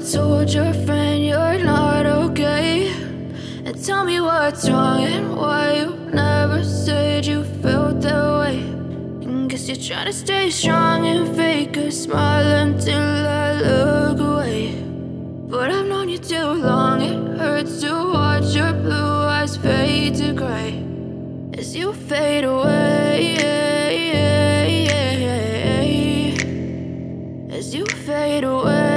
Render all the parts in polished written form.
told your friend you're not okay? And tell me what's wrong and why you never said you felt that way. And guess you're trying to stay strong and fake a smile until I look away. But I've known you too long, it hurts to watch your blue eyes fade to gray as you fade away, as you fade away.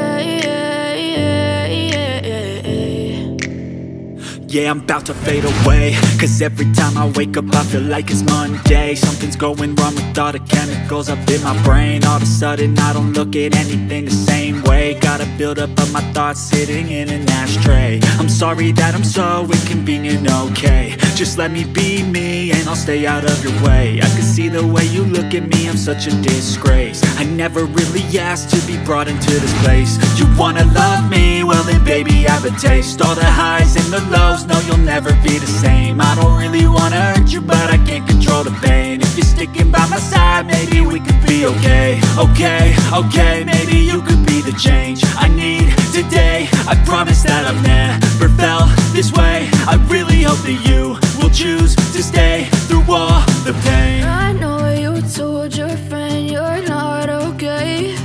Yeah, I'm about to fade away, cause every time I wake up I feel like it's Monday. Something's going wrong with all the chemicals up in my brain. All of a sudden I don't look at anything the same way. Got a buildup of my thoughts sitting in an ashtray. I'm sorry that I'm so inconvenient, okay? Just let me be me and I'll stay out of your way. I can see the way you look at me, I'm such a disgrace. I never really asked to be brought into this place. You wanna love me? Well then baby, have a taste. All the highs and the lows, no, you'll never be the same. I don't really wanna hurt you, but I can't control the pain. If you're sticking by my side, maybe we could be okay. Okay, maybe you could be the change I need today. I promise that I've never felt this way. I really hope that you will choose to stay through all the pain. I know you told your friend you're not okay.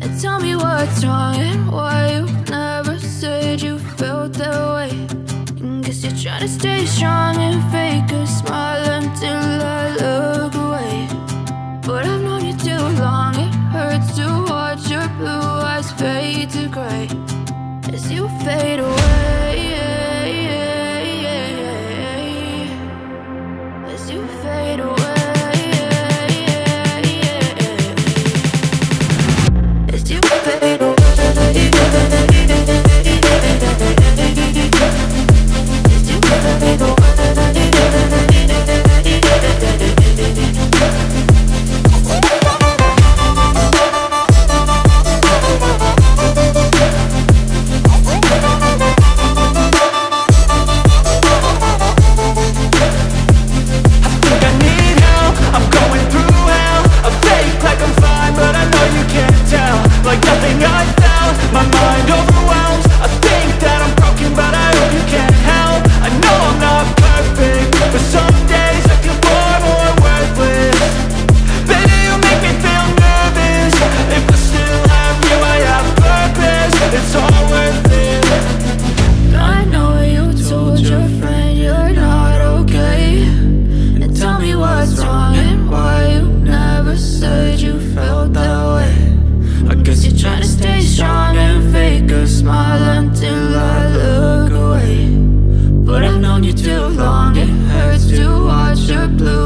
And tell me what's wrong and why you never said you felt that way. Guess you're trying to stay strong and fake a smile until I look away. But I've known you too long, it hurts to watch your blue eyes fade to gray as you fade away, as you fade away, as you fade away. Blue